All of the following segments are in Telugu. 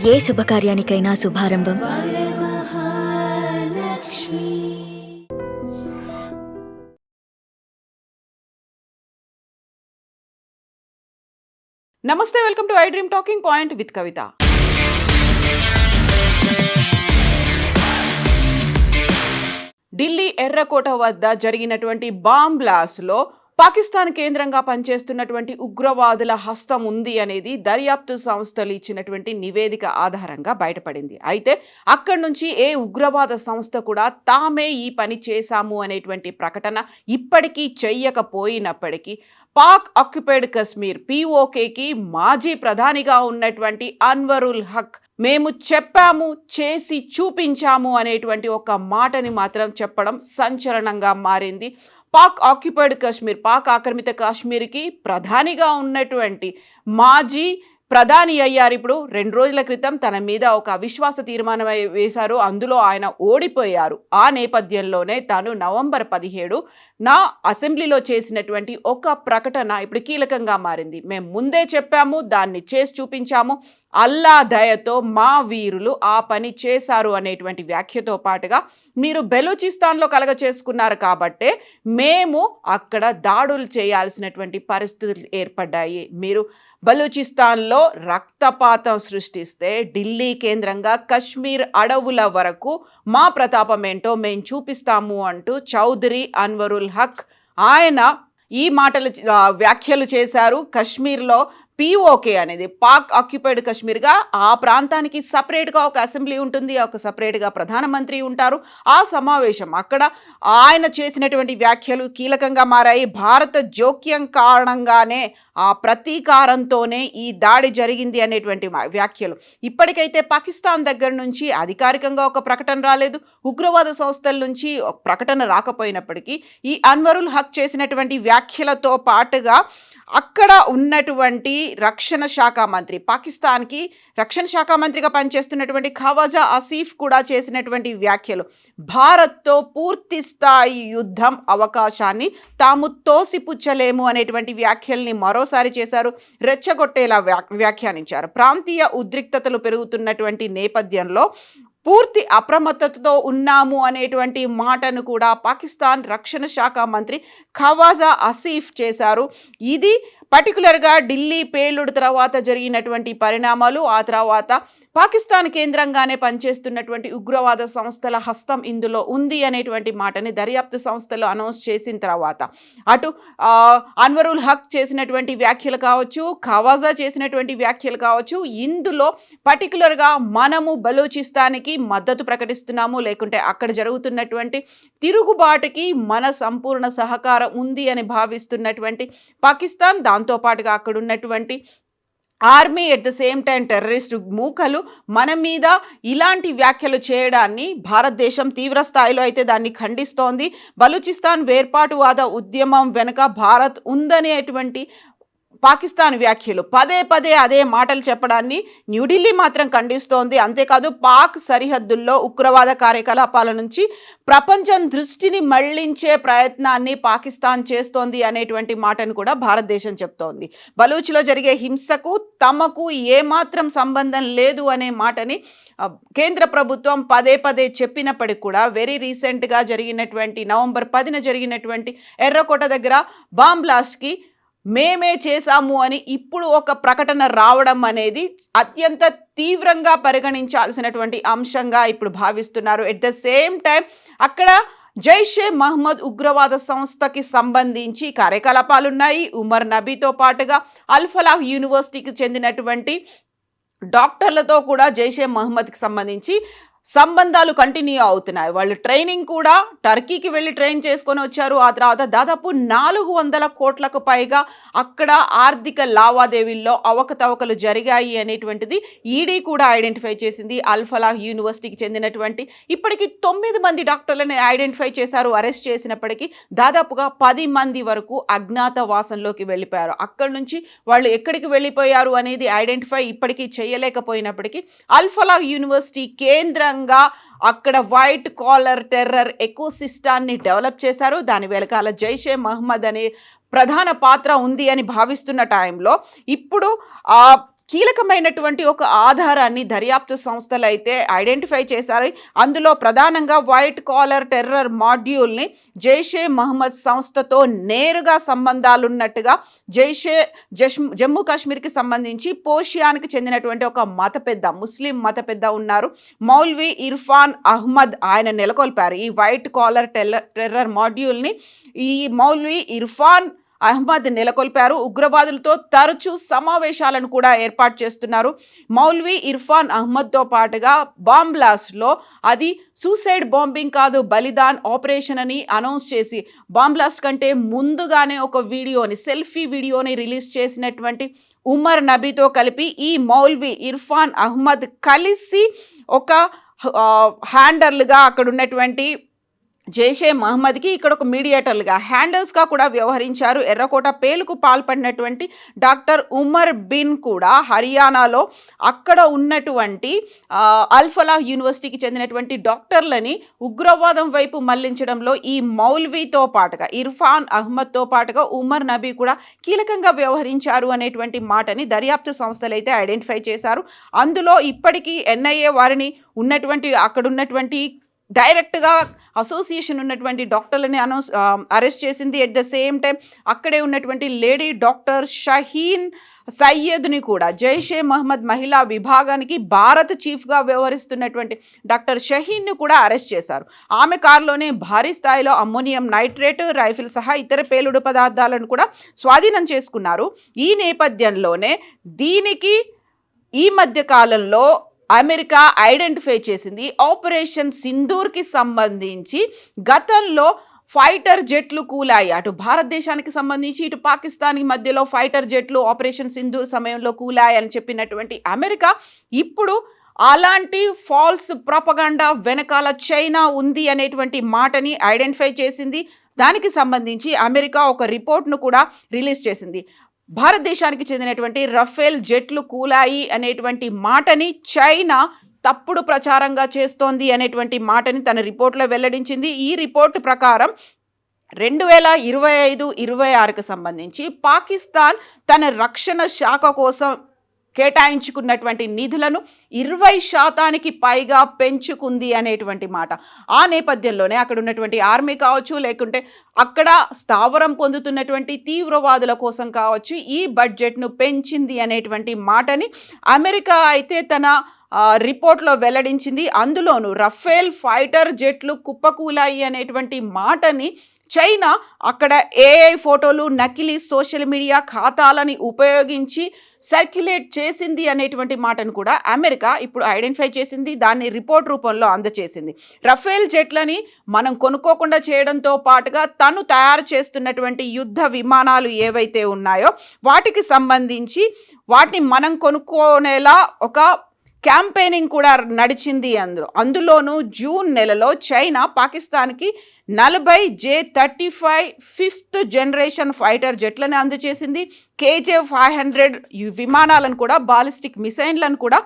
ఏ శుభకార్యానికైనా శుభారంభం నమస్తే, welcome to I Dream talking point with Kavitha. Delhi ఎర్రకోట వద్ద జరిగినటువంటి బాంబ్ బ్లాస్ట్లో పాకిస్తాన్ కేంద్రంగా పనిచేస్తున్నటువంటి ఉగ్రవాదుల హస్తం ఉంది అనేది దర్యాప్తు సంస్థలు ఇచ్చినటువంటి నివేదిక ఆధారంగా బయటపడింది. అయితే అక్కడి నుంచి ఏ ఉగ్రవాద సంస్థ కూడా తామే ఈ పని చేశాము అనేటువంటి ప్రకటన ఇప్పటికీ చెయ్యకపోయినప్పటికీ పాక్ ఆక్యుపైడ్ కశ్మీర్ POKకి మాజీ ప్రధానిగా ఉన్నటువంటి అన్వరుల్ హక్ మేము చెప్పాము, చేసి చూపించాము అనేటువంటి ఒక మాటని మాత్రం చెప్పడం సంచలనంగా మారింది. పాక్ ఆక్యుపైడ్ కశ్మీర్, పాక్ ఆక్రమిత కాశ్మీర్కి ప్రధానిగా ఉన్నటువంటి మాజీ ప్రధాని అయ్యారు. ఇప్పుడు 2 రోజుల క్రితం తన మీద ఒక అవిశ్వాస తీర్మానం వేశారు. అందులో ఆయన ఓడిపోయారు. ఆ నేపథ్యంలోనే తాను నవంబర్ 17 అసెంబ్లీలో చేసినటువంటి ఒక ప్రకటన ఇప్పుడు కీలకంగా మారింది. మేము ముందే చెప్పాము, దాన్ని చేసి చూపించాము, అల్లా దయతో మా వీరులు ఆ పని చేశారు అనేటువంటి వ్యాఖ్యతో పాటుగా మీరు బెలూచిస్తాన్లో కలగ చేసుకున్నారు కాబట్టే మేము అక్కడ దాడులు చేయాల్సినటువంటి పరిస్థితులు ఏర్పడ్డాయి. మీరు బలూచిస్తాన్లో రక్తపాతం సృష్టిస్తే ఢిల్లీ కేంద్రంగా కశ్మీర్ అడవుల వరకు మా ప్రతాపం ఏంటో మేము చూపిస్తాము అంటూ చౌదరి అన్వరుల్ హక్ ఆయన ఈ వ్యాఖ్యలు చేశారు. కశ్మీర్లో POK అనేది పాక్ ఆక్యుపైడ్ కశ్మీర్గా ఆ ప్రాంతానికి సపరేట్గా ఒక అసెంబ్లీ ఉంటుంది, ఒక సపరేట్గా ప్రధానమంత్రి ఉంటారు. ఆ సమావేశం అక్కడ ఆయన చేసినటువంటి వ్యాఖ్యలు కీలకంగా మారాయి. భారత జోక్యం కారణంగానే, ఆ ప్రతీకారంతోనే ఈ దాడి జరిగింది అనేటువంటి వ్యాఖ్యలు. ఇప్పటికైతే పాకిస్తాన్ దగ్గర నుంచి అధికారికంగా ఒక ప్రకటన రాలేదు, ఉగ్రవాద సంస్థల నుంచి ఒక ప్రకటన రాకపోయినప్పటికీ ఈ అన్వరుల్ హక్ చేసినటువంటి వ్యాఖ్యలతో పాటుగా అక్కడ ఉన్నటువంటి రక్షణ శాఖ మంత్రి, పాకిస్తాన్కి రక్షణ శాఖ మంత్రిగా పనిచేస్తున్నటువంటి ఖవాజా ఆసిఫ్ కూడా చేసినటువంటి వ్యాఖ్యలు భారత్తో పూర్తి స్థాయి యుద్ధం అవకాశాన్ని తాము తోసిపుచ్చలేము అనేటువంటి వ్యాఖ్యల్ని మరోసారి చేశారు. రెచ్చగొట్టేలా వ్యాఖ్యానించారు. ప్రాంతీయ ఉద్రిక్తతలు పెరుగుతున్నటువంటి నేపథ్యంలో పూర్తి అప్రమత్తతతో ఉన్నాము అనేటువంటి మాటను కూడా పాకిస్తాన్ రక్షణ శాఖ మంత్రి ఖవాజా ఆసిఫ్ చేశారు. ఇది పర్టికులర్గా ఢిల్లీ పేలుడు తర్వాత జరిగినటువంటి పరిణామాలు, ఆ తర్వాత పాకిస్తాన్ కేంద్రంగానే పనిచేస్తున్నటువంటి ఉగ్రవాద సంస్థల హస్తం ఇందులో ఉంది అనేటువంటి మాటని దర్యాప్తు సంస్థలు అనౌన్స్ చేసిన తర్వాత అటు అన్వరుల్ హక్ చేసినటువంటి వ్యాఖ్యలు కావచ్చు, ఖవాజా చేసినటువంటి వ్యాఖ్యలు కావచ్చు, ఇందులో పర్టికులర్గా మనము బలూచిస్తాన్కి మద్దతు ప్రకటిస్తున్నాము, లేకుంటే అక్కడ జరుగుతున్నటువంటి తిరుగుబాటుకి మన సంపూర్ణ సహకారం ఉంది అని భావిస్తున్నటువంటి పాకిస్తాన్, దాంతోపాటుగా అక్కడ ఉన్నటువంటి army, at the same time terrorist మూకలు మన మీద ఇలాంటి వ్యాఖ్యలు చేయడాన్ని భారతదేశం తీవ్ర స్థాయిలో అయితే దాన్ని ఖండిస్తోంది. బలూచిస్తాన్ వేర్పాటువాద ఉద్యమం వెనుక భారత్ ఉందనేటువంటి పాకిస్తాన్ వ్యాఖ్యలు పదే పదే అదే మాటలు చెప్పడాన్ని న్యూఢిల్లీ మాత్రం ఖండిస్తోంది. అంతేకాదు పాక్ సరిహద్దుల్లో ఉగ్రవాద కార్యకలాపాల నుంచి ప్రపంచం దృష్టిని మళ్లించే ప్రయత్నాన్ని పాకిస్తాన్ చేస్తోంది అనేటువంటి మాటను కూడా భారతదేశం చెప్తోంది. బలూచ్లో జరిగే హింసకు తమకు ఏమాత్రం సంబంధం లేదు అనే మాటని కేంద్ర ప్రభుత్వం పదే పదే చెప్పినప్పటికీ కూడా వెరీ రీసెంట్గా జరిగినటువంటి నవంబర్ 10న జరిగినటువంటి ఎర్రకోట దగ్గర బాంబ్ బ్లాస్ట్కి మేమే చేశాము అని ఇప్పుడు ఒక ప్రకటన రావడం అనేది అత్యంత తీవ్రంగా పరిగణించాల్సినటువంటి అంశంగా ఇప్పుడు భావిస్తున్నారు. ఎట్ ద సేమ్ టైం అక్కడ జైషే మహమ్మద్ ఉగ్రవాద సంస్థకి సంబంధించి కార్యకలాపాలు ఉన్నాయి. ఉమర్ నబీతో పాటుగా అల్ ఫలాహ్ యూనివర్సిటీకి చెందినటువంటి డాక్టర్లతో కూడా జైషే మహమ్మద్కి సంబంధించి సంబంధాలు కంటిన్యూ అవుతున్నాయి. వాళ్ళు ట్రైనింగ్ కూడా టర్కీకి వెళ్ళి ట్రైన్ చేసుకొని వచ్చారు. ఆ తర్వాత దాదాపు 400 కోట్లకు పైగా అక్కడ ఆర్థిక లావాదేవీల్లో అవకతవకలు జరిగాయి అనేటువంటిది ఈడీ కూడా ఐడెంటిఫై చేసింది. అల్ ఫలాహ్ యూనివర్సిటీకి చెందినటువంటి ఇప్పటికీ 9 మంది డాక్టర్లను ఐడెంటిఫై చేశారు. అరెస్ట్ చేసినప్పటికీ దాదాపుగా 10 మంది వరకు అజ్ఞాతవాసంలోకి వెళ్ళిపోయారు. అక్కడి నుంచి వాళ్ళు ఎక్కడికి వెళ్ళిపోయారు అనేది ఐడెంటిఫై ఇప్పటికీ చేయలేకపోయినప్పటికీ అల్ ఫలాహ్ యూనివర్సిటీ కేంద్రంగా అక్కడ వైట్ కాలర్ టెర్రర్ ఎకోసిస్టాన్ని డెవలప్ చేశారు. దాని వెనకాల జైషే మహమ్మద్ అనే ప్రధాన పాత్ర ఉంది అని భావిస్తున్న టైంలో ఇప్పుడు కీలకమైనటువంటి ఒక ఆధారాన్ని దర్యాప్తు సంస్థలు అయితే ఐడెంటిఫై చేశారు. అందులో ప్రధానంగా వైట్ కాలర్ టెర్రర్ మాడ్యూల్ని జైషే మహమ్మద్ సంస్థతో నేరుగా సంబంధాలున్నట్టుగా జమ్మూ కాశ్మీర్కి సంబంధించి పోషియానికి చెందినటువంటి ఒక ముస్లిం మత పెద్ద ఉన్నారు. మౌల్వీ ఇర్ఫాన్ అహ్మద్ ఆయన నెలకొల్పారు ఈ వైట్ కాలర్ టెర్రర్ మాడ్యూల్ని. ఈ మౌల్వీ ఇర్ఫాన్ అహ్మద్ నెలకొల్పారు. ఉగ్రవాదులతో తరచూ సమావేశాలను కూడా ఏర్పాటు చేస్తున్నారు. మౌల్వీ ఇర్ఫాన్ అహ్మద్తో పాటుగా బాంబ్ బ్లాస్ట్లో అది సూసైడ్ బాంబింగ్ కాదు, బలిదాన్ ఆపరేషన్ అని అనౌన్స్ చేసి బాంబ్ బ్లాస్ట్ కంటే ముందుగానే ఒక సెల్ఫీ వీడియోని రిలీజ్ చేసినటువంటి ఉమర్ నబీతో కలిపి ఈ మౌల్వీ ఇర్ఫాన్ అహ్మద్ కలిసి ఒక హ్యాండర్లుగా అక్కడ ఉన్నటువంటి జైషే మహమ్మద్కి ఇక్కడ ఒక మీడియేటర్లుగా హ్యాండల్స్గా కూడా వ్యవహరించారు. ఎర్రకోట పేలుకు పాల్పడినటువంటి డాక్టర్ ఉమర్ బిన్ కూడా హర్యానాలో అక్కడ ఉన్నటువంటి అల్ఫలాహ్ యూనివర్సిటీకి చెందినటువంటి డాక్టర్లని ఉగ్రవాదం వైపు మళ్లించడంలో ఈ మౌల్వీతో పాటుగా ఇర్ఫాన్ అహ్మద్తో పాటుగా ఉమర్ నబీ కూడా కీలకంగా వ్యవహరించారు అనేటువంటి మాటని దర్యాప్తు సంస్థలు అయితే ఐడెంటిఫై చేశారు. అందులో ఇప్పటికీ ఎన్ఐఏ వారిని అక్కడ ఉన్నటువంటి డైరెక్ట్గా అసోసియేషన్ ఉన్నటువంటి డాక్టర్లని అరెస్ట్ చేసింది. ఎట్ ద సేమ్ టైం అక్కడే ఉన్నటువంటి లేడీ డాక్టర్ షహీన్ సయ్యద్ని కూడా జైషే మహమ్మద్ మహిళా విభాగానికి భారత్ చీఫ్గా వ్యవహరిస్తున్నటువంటి డాక్టర్ షహీన్ను కూడా అరెస్ట్ చేశారు. ఆమె కారులోనే భారీ స్థాయిలో అమ్మోనియం నైట్రేట్, రైఫిల్ సహా ఇతర పేలుడు పదార్థాలను కూడా స్వాధీనం చేసుకున్నారు. ఈ నేపథ్యంలోనే దీనికి ఈ మధ్య కాలంలో అమెరికా ఐడెంటిఫై చేసింది ఆపరేషన్ సింధూర్కి సంబంధించి గతంలో ఫైటర్ జెట్లు కూలాయి. అటు భారతదేశానికి సంబంధించి ఇటు పాకిస్తాన్ మధ్యలో ఫైటర్ జెట్లు ఆపరేషన్ సింధూర్ సమయంలో కూలాయి అని చెప్పినటువంటి అమెరికా ఇప్పుడు అలాంటి ఫాల్స్ ప్రొపగండా వెనకాల చైనా ఉంది అనేటువంటి మాటని ఐడెంటిఫై చేసింది. దానికి సంబంధించి అమెరికా ఒక రిపోర్ట్ను కూడా రిలీజ్ చేసింది. భారతదేశానికి చెందినటువంటి రఫేల్ జెట్లు కూలాయి అనేటువంటి మాటని చైనా తప్పుడు ప్రచారంగా చేస్తోంది అనేటువంటి మాటని తన రిపోర్ట్లో వెల్లడించింది. ఈ రిపోర్టు ప్రకారం 2025-26కు సంబంధించి పాకిస్తాన్ తన రక్షణ శాఖ కోసం కేటాయించుకున్నటువంటి నిధులను 20% పైగా పెంచుకుంది అనేటువంటి మాట. ఆ నేపథ్యంలోనే అక్కడ ఉన్నటువంటి ఆర్మీ కావచ్చు, లేకుంటే అక్కడ స్థావరం పొందుతున్నటువంటి తీవ్రవాదుల కోసం కావచ్చు ఈ బడ్జెట్ను పెంచింది అనేటువంటి మాటని అమెరికా అయితే తన రిపోర్ట్లో వెల్లడించింది. అందులోనూ రఫేల్ ఫైటర్ జెట్లు కుప్పకూలాయి అనేటువంటి మాటని చైనా అక్కడ ఏఐ ఫోటోలు, నకిలీ సోషల్ మీడియా ఖాతాలని ఉపయోగించి సర్క్యులేట్ చేసింది అనేటువంటి మాటను కూడా అమెరికా ఇప్పుడు ఐడెంటిఫై చేసింది. దాన్ని రిపోర్ట్ రూపంలో అందజేసింది. రఫేల్ జెట్లని మనం కొనుక్కోకుండా చేయడంతో పాటుగా తను తయారు చేస్తున్నటువంటి యుద్ధ విమానాలు ఏవైతే ఉన్నాయో వాటికి సంబంధించి వాటిని మనం కొనుక్కోనేలా ఒక క్యాంపెయినింగ్ కూడా నడిచింది. అందులోనూ జూన్ నెలలో చైనా పాకిస్తాన్కి 40 J-35 5th generation fighter జెట్లను అందజేసింది. KJ-500 విమానాలను కూడా, బాలిస్టిక్ మిసైన్లను కూడా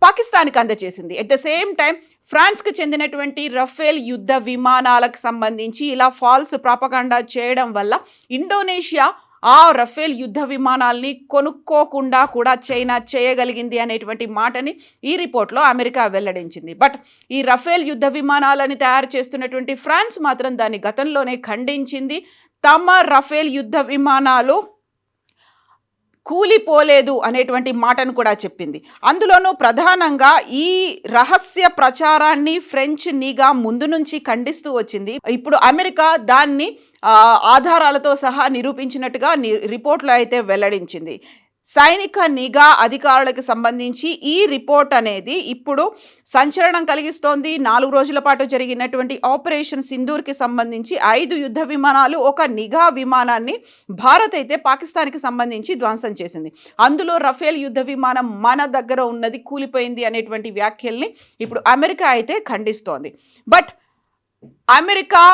పాకిస్తాన్కి అందజేసింది. ఎట్ ద సేమ్ టైం ఫ్రాన్స్కి చెందినటువంటి రఫేల్ యుద్ధ విమానాలకు సంబంధించి ఇలా ఫాల్స్ ప్రాపగాండా చేయడం వల్ల ఇండోనేషియా ఆ రఫేల్ యుద్ధ విమానాల్ని కొనుక్కోకుండా కూడా చైనా చేయగలిగింది అనేటువంటి మాటని ఈ రిపోర్ట్లో అమెరికా వెల్లడించింది. బట్ ఈ రఫేల్ యుద్ధ విమానాలని తయారు చేస్తున్నటువంటి ఫ్రాన్స్ మాత్రం దాన్ని గతంలోనే ఖండించింది. తమ రఫేల్ యుద్ధ విమానాలు కూలిపోలేదు అనేటువంటి మాటను కూడా చెప్పింది. అందులోనూ ప్రధానంగా ఈ రహస్య ప్రచారాన్ని ఫ్రెంచ్ నిఘా ముందు నుంచి ఖండిస్తూ వచ్చింది. ఇప్పుడు అమెరికా దాన్ని ఆధారాలతో సహా నిరూపించినట్టుగా రిపోర్ట్లో అయితే వెల్లడించింది. సైనిక నిఘా అధికారులకు సంబంధించి ఈ రిపోర్ట్ అనేది ఇప్పుడు సంచలనం కలిగిస్తోంది. 4 రోజుల పాటు జరిగినటువంటి ఆపరేషన్ సింధూర్కి సంబంధించి 5 యుద్ధ విమానాలు, ఒక నిఘా విమానాన్ని భారత్ అయితే పాకిస్తాన్కి సంబంధించి ధ్వంసం చేసింది. అందులో రఫేల్ యుద్ధ విమానం మన దగ్గర ఉన్నది కూలిపోయింది అనేటువంటి వ్యాఖ్యల్ని ఇప్పుడు అమెరికా అయితే ఖండిస్తోంది. బట్ అమెరికా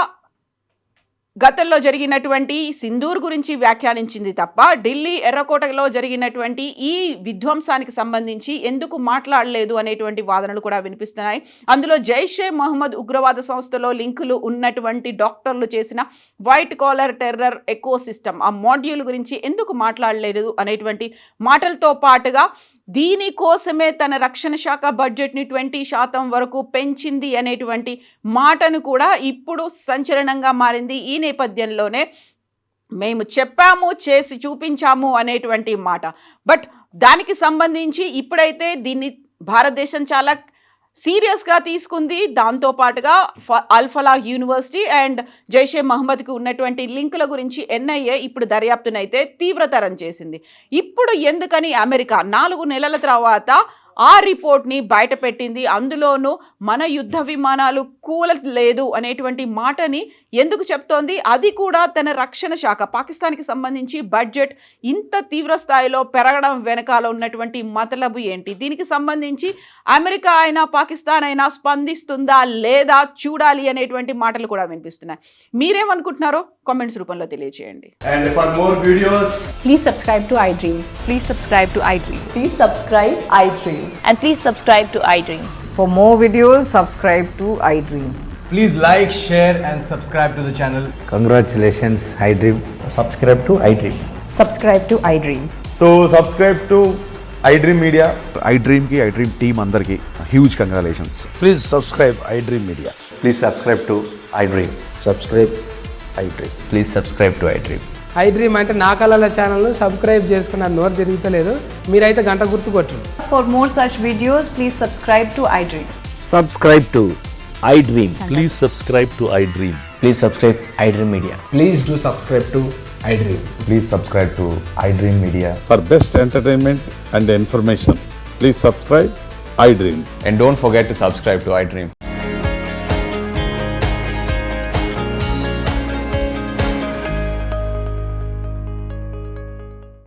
గతంలో జరిగినటువంటి సింధూర్ గురించి వ్యాఖ్యానించింది తప్ప ఢిల్లీ ఎర్రకోటలో జరిగినటువంటి ఈ విధ్వంసానికి సంబంధించి ఎందుకు మాట్లాడలేదు అనేటువంటి వాదనలు కూడా వినిపిస్తున్నాయి. అందులో జైషే మహమ్మద్ ఉగ్రవాద సంస్థలో లింకులు ఉన్నటువంటి డాక్టర్లు చేసిన white collar terror eco system ఆ మాడ్యూల్ గురించి ఎందుకు మాట్లాడలేదు అనేటువంటి మాటలతో పాటుగా దీనికోసమే తన రక్షణ శాఖ బడ్జెట్ని 20% వరకు పెంచింది అనేటువంటి మాటను కూడా ఇప్పుడు సంచలనంగా మారింది. ఈ నేపథ్యంలోనే మేము చెప్పాము, చేసి చూపించాము అనేటువంటి మాట. బట్ దానికి సంబంధించి ఇప్పుడైతే దీన్ని భారతదేశం చాలా సీరియస్గా తీసుకుంది. దాంతోపాటుగా అల్ఫలా యూనివర్సిటీ అండ్ జైషే మహమ్మద్కి ఉన్నటువంటి లింకుల గురించి ఎన్ఐఏ ఇప్పుడు దర్యాప్తునైతే తీవ్రతరం చేసింది. ఇప్పుడు ఎందుకని అమెరికా 4 నెలల తర్వాత ఆ రిపోర్ట్ని బయటపెట్టింది, అందులోనూ మన యుద్ధ విమానాలు కూలలేదు అనేటువంటి మాటని ఎందుకు చెప్తోంది? అది కూడా తన రక్షణ శాఖ పాకిస్తాన్కి సంబంధించి బడ్జెట్ ఇంత తీవ్ర స్థాయిలో పెరగడం వెనకాల ఉన్నటువంటి మతలబు ఏంటి? దీనికి సంబంధించి అమెరికా అయినా పాకిస్తాన్ అయినా స్పందిస్తుందా లేదా చూడాలి అనేటువంటి మాటలు కూడా వినిపిస్తున్నాయి. మీరేమనుకుంటున్నారో కామెంట్స్ రూపంలో తెలియజేయండి. And for more videos, Please subscribe to iDream. Please subscribe to iDream. Please subscribe iDream. And please subscribe to iDream. For more videos, subscribe to iDream. please like, share and subscribe to the channel. Congratulations, iDream. Subscribe to iDream. Subscribe to iDream. So subscribe to iDream Media. iDream की iDream team अंदर की huge congratulations. Please subscribe iDream Media. Please subscribe to iDream. Subscribe iDream. Please subscribe to iDream. iDream అంటే నా కళల ఛానల్ను సబ్స్క్రైబ్ చేసుకున్న నోరు తిరుగుతలేదు, మీరైతే గంట గుర్తు కొట్టండి. For more such videos, please subscribe to iDream. Subscribe to iDream. Please subscribe to iDream. Please subscribe iDream Media. Please do subscribe to iDream. Please subscribe to iDream Media. For best entertainment and information, please subscribe iDream. And don't forget to subscribe to iDream.